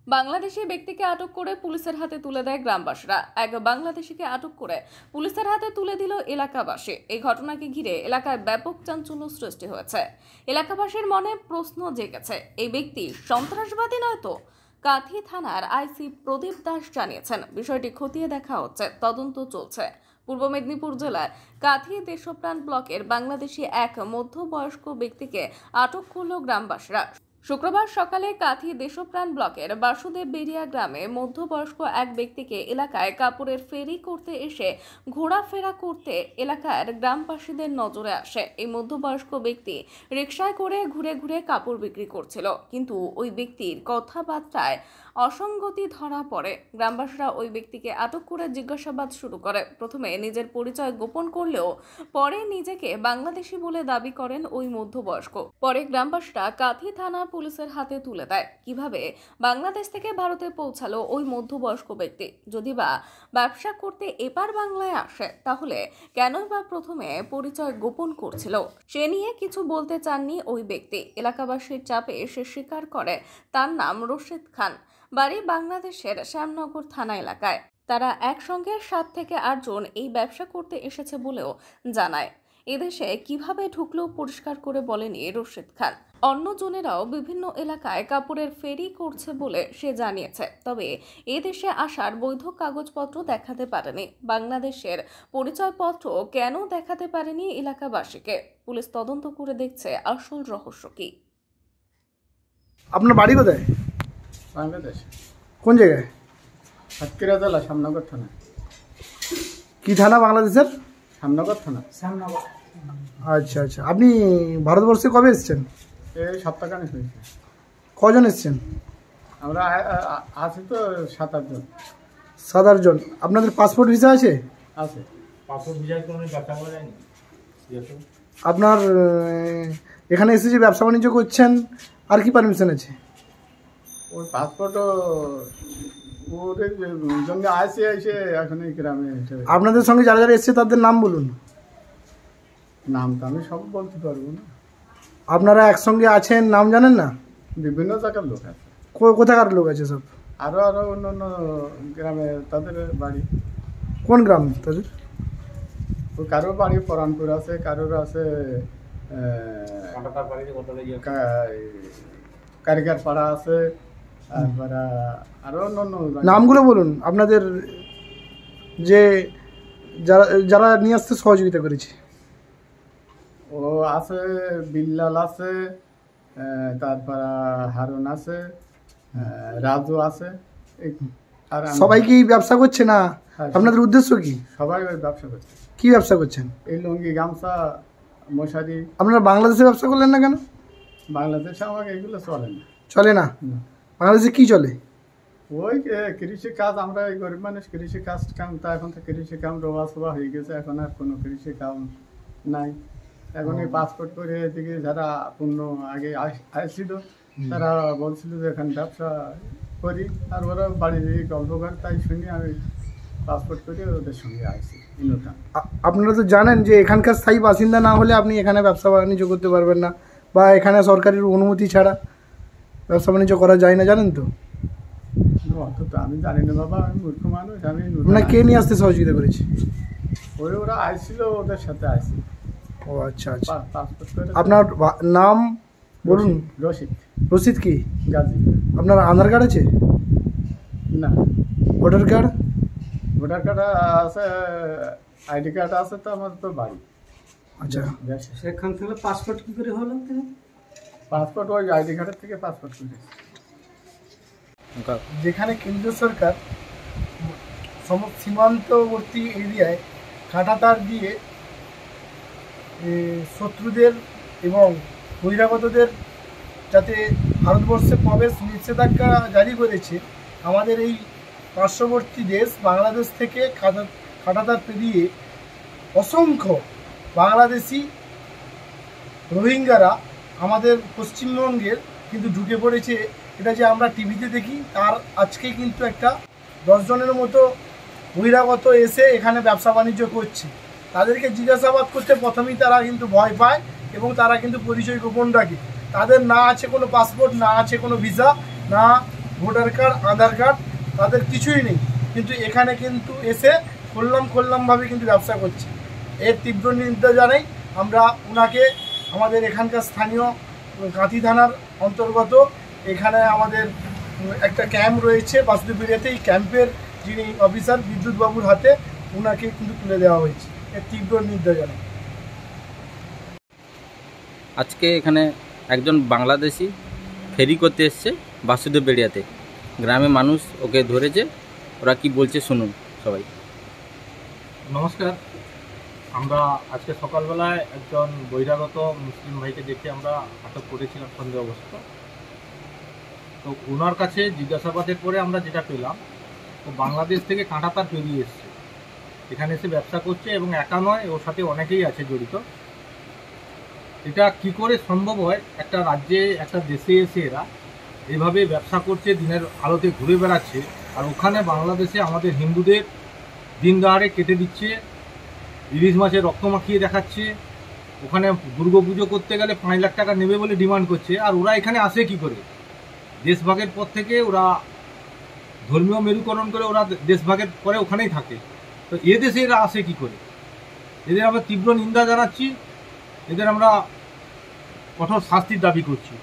বাংলাদেশি ব্যক্তিকে আটক করে পুলিশের হাতে তুলে দেয় গ্রামবাসীরা। এক বাংলাদেশিকে আটক করে পুলিশের হাতে তুলে দিল এলাকাবাসী। এই ঘটনাকে ঘিরে এলাকায় ব্যাপক চাঞ্চল্য সৃষ্টি হয়েছে। এলাকাবাসীর মনে প্রশ্ন জেগেছে, এই ব্যক্তি সন্ত্রাসবাদী নয় তো? কাঁথি থানার আইসি প্রদীপ দাস জানিয়েছেন, বিষয়টি খতিয়ে দেখা হচ্ছে, তদন্ত চলছে। পূর্ব মেদিনীপুর জেলার কাঁথি দেশপ্রাণ ব্লকের বাংলাদেশি এক মধ্যবয়স্ক ব্যক্তিকে আটক করল গ্রামবাসীরা। শুক্রবার সকালে কাঁথি দেশপ্রাণ ব্লকের বাসুদেব বেরিয়া গ্রামে মধ্যবয়স্ক এক ব্যক্তিকে এলাকায় কাপড়ের ফেরি করতে এসে ঘোরাফেরা করতে এলাকার গ্রামবাসীদের নজরে আসে। এই মধ্যবয়স্ক ব্যক্তি রিকশায় করে ঘুরে ঘুরে কাপড় বিক্রি করছিল, কিন্তু ওই ব্যক্তির কথাবার্তায় অসঙ্গতি ধরা পড়ে। গ্রামবাসীরা ওই ব্যক্তিকে আটক করে জিজ্ঞাসাবাদ শুরু করে। প্রথমে নিজের পরিচয় গোপন করলেও পরে নিজেকে বাংলাদেশি বলে দাবি করেন ওই মধ্যবয়স্ক। পরে গ্রামবাসীরা কাঁথি থানা পুলিশের হাতে তুলে দেয়। কিভাবে বাংলাদেশ থেকে ভারতে পৌঁছালো ওই মধ্যবয়স্ক ব্যক্তি? যদি বা ব্যবসা করতে এপার বাংলায় আসে, তাহলে কেনই বা প্রথমে পরিচয় গোপন করছিল? সে নিয়ে কিছু বলতে চাননি ওই ব্যক্তি। এলাকাবাসীর চাপে সে স্বীকার করে তার নাম রশিদ খান, বাড়ি বাংলাদেশের শ্যামনগর থানা এলাকায়। তারা একসঙ্গে 7 থেকে 8 জন এই ব্যবসা করতে এসেছে বলেও জানায়। এদেশে কিভাবে ঢুকলো পরিষ্কার করে বলেনি রশিদ খান। অন্যজনেরাও বিভিন্ন এলাকায় কাপড়ের ফেরি করছে বলে সে জানিয়েছে, তবে এদেশে আসার বৈধ কাগজপত্র দেখাতে পারেনি। বাংলাদেশের পরিচয়পত্র কেন দেখাতে পারেনি এলাকাবাসীকে? পুলিশ তদন্ত করে দেখছে আসল রহস্য কি। আপনার বাড়ি কোথায়? বাংলাদেশ। কোন জায়গায়? সাতক্ষীরা জেলা শ্যামনগর থানা। কি থানা বাংলাদেশের? শ্যামনগর থানা। আচ্ছা আচ্ছা, আপনি ভারতবর্ষে কবে এসেছেন? এই সপ্তাহখানেক হয়েছে। কজন এসেছেন? আমরা আছি তো 7-8 জন। 7-8 জন। আপনাদের পাসপোর্ট ভিসা আছে? আছে। পাসপোর্ট ভিসার কোনো ব্যবসা করা যায়নি। আপনার এখানে এসে যে ব্যবসা বাণিজ্য করছেন, আর কি পারমিশন আছে? ওই পাসপোর্টও ওর জন্য আসে এসে এখন এই গ্রামে এসে। আপনাদের সঙ্গে যারা যারা এসছে তাদের নাম বলুন। নাম তো আমি সব বলতে পারবো না। আপনারা একসঙ্গে আছেন, নাম জানেন না? বিভিন্ন জায়গার লোক আছে। কোথাকার লোক আছে সব? আরো অন্য অন্য গ্রামে তাদের বাড়ি। কোন গ্রাম তাদের? কারোর বাড়ি পরানপুর আছে, কারোর আছে কারিগর পাড়া আছে, তারপরে আরো অন্য নামগুলো বলুন আপনাদের, যে যারা যারা নিয়ে আসতে সহযোগিতা করেছে। ও আছে, বিল্লাল আছে, তারপরে হারুন আছে, রাজু আছে। আর সবাই কি ব্যবসা করছে না? আপনাদের উদ্দেশ্য কি? সবাই ওই ব্যবসা করছে। কি ব্যবসা করছেন? এই লুঙ্গি, গামছা, মশারি। আপনারা বাংলাদেশে ব্যবসা করলেন না কেন? বাংলাদেশে আমাকে এগুলো চলে না। চলে না? বাংলাদেশে কি চলে? ওই কৃষি কাজ। আমরা এই গরিব মানুষ, কৃষি কাজ কাম তা এখন তো কৃষি কাম রোয়া সোয়া হয়ে গেছে, এখন আর কোনো কৃষি কাম নাই। এখন এই পাসপোর্ট করে এদিকে যারা পূর্ণ আগে আসছিল তারা বলছিল যে এখানে ব্যবসা করি, আর ওরা বাড়ির গল্প করে, তাই শুনি আমি পাসপোর্ট করে ওদের সঙ্গে আসছি। আপনারা তো জানেন যে এখানকার স্থায়ী বাসিন্দা না হলে আপনি এখানে ব্যবসা বাণিজ্য করতে পারবেন না, বা এখানে সরকারের অনুমতি ছাড়া ব্যবসা বাণিজ্য করা যায় না, জানেন তো? অত তো আমি জানি না বাবা, আমি মূর্খ মানুষ। আমি আপনার কে নিয়ে আসতে সহযোগিতা করেছে? ওরা আসছিল, ওদের সাথে আসছি। ও আচ্ছা আচ্ছা। পাসপোর্ট করে। আপনার নাম বলুন। রশিদ। রশিদ কি? গাজী। আপনার আধার কার্ড আছে? না। Voter card? ভোটার কার্ড আছে, আইডি কার্ড আছে, তো আমার তো বাড়ি। আচ্ছা, সেখান থেকে পাসপোর্ট কি করে হলো? পাসপোর্ট ওই আইডি কার্ডের থেকে পাসপোর্ট করেছি। যেখানে কেন্দ্র সরকার সীমান্তবর্তী এরিয়ায় কাঁটাতার দিয়ে শত্রুদের এবং বহিরাগতদের যাতে ভারতবর্ষে প্রবেশ নিষেধাজ্ঞা জারি করেছে, আমাদের এই পার্শ্ববর্তী দেশ বাংলাদেশ থেকে কাঁটাতার পেরিয়ে অসংখ্য বাংলাদেশি রোহিঙ্গারা আমাদের পশ্চিমবঙ্গের কিন্তু ঢুকে পড়েছে। এটা যে আমরা টিভিতে দেখি, তার আজকে কিন্তু একটা 10 জনের মতো বহিরাগত এসে এখানে ব্যবসা বাণিজ্য করছে। তাদেরকে জিজ্ঞাসাবাদ করতে প্রথমেই তারা কিন্তু ভয় পায় এবং তারা কিন্তু পরিচয় গোপন রাখে। তাদের না আছে কোনো পাসপোর্ট, না আছে কোনো ভিসা, না ভোটার কার্ড, আধার কার্ড, তাদের কিছুই নেই, কিন্তু এখানে কিন্তু এসে খোল্লামভাবে কিন্তু ব্যবসা করছে। এর তীব্র নিন্দা জানাই আমরা ওনাকে। আমাদের এখানকার স্থানীয় কাঁথি থানার অন্তর্গত এখানে আমাদের একটা ক্যাম্প রয়েছে বাসুদেবপুরিয়াতে, এই ক্যাম্পের যিনি অফিসার বিদ্যুৎবাবুর হাতে ওনাকে কিন্তু তুলে দেওয়া হয়েছে। এর তীব্র নিন্দা জানাই। আজকে এখানে একজন বাংলাদেশি ফেরি করতে এসছে বাসুদেববেড়িয়াতে, গ্রামে মানুষ ওকে ধরেছে। ওরা কি বলছে শুনুন সবাই। নমস্কার, আমরা আজকে সকালবেলায় একজন বহিরাগত মুসলিম ভাইকে দেখে আমরা আটক করেছিলাম সন্দেহবশত। তো ওনার কাছে জিজ্ঞাসাবাদের পরে আমরা যেটা পেলাম, ও বাংলাদেশ থেকে কাঁটাতার পেরিয়ে এসছে, এখানে এসে ব্যবসা করছে এবং একা নয়, ওর সাথে অনেকেই আছে জড়িত। এটা কি করে সম্ভব হয় একটা রাজ্যে, একটা দেশে এসে এরা এইভাবে ব্যবসা করছে, দিনের আলোতে ঘুরে বেড়াচ্ছে, আর ওখানে বাংলাদেশে আমাদের হিন্দুদের দিন দহাড়ে কেটে দিচ্ছে, ইলিশ মাছের রক্ত মাখিয়ে দেখাচ্ছে, ওখানে দুর্গাপুজো করতে গেলে 5 লাখ টাকা নেবে বলে ডিমান্ড করছে। আর ওরা এখানে আসে কি করে? দেশভাগের পর থেকে ওরা ধর্মীয় মেরুকরণ করে ওরা দেশভাগের পরে ওখানেই থাকে। তো এ দেশে এরা আসে কি করে? এদের আমরা তীব্র নিন্দা জানাচ্ছি, এদের আমরা কঠোর শাস্তির দাবি করছি।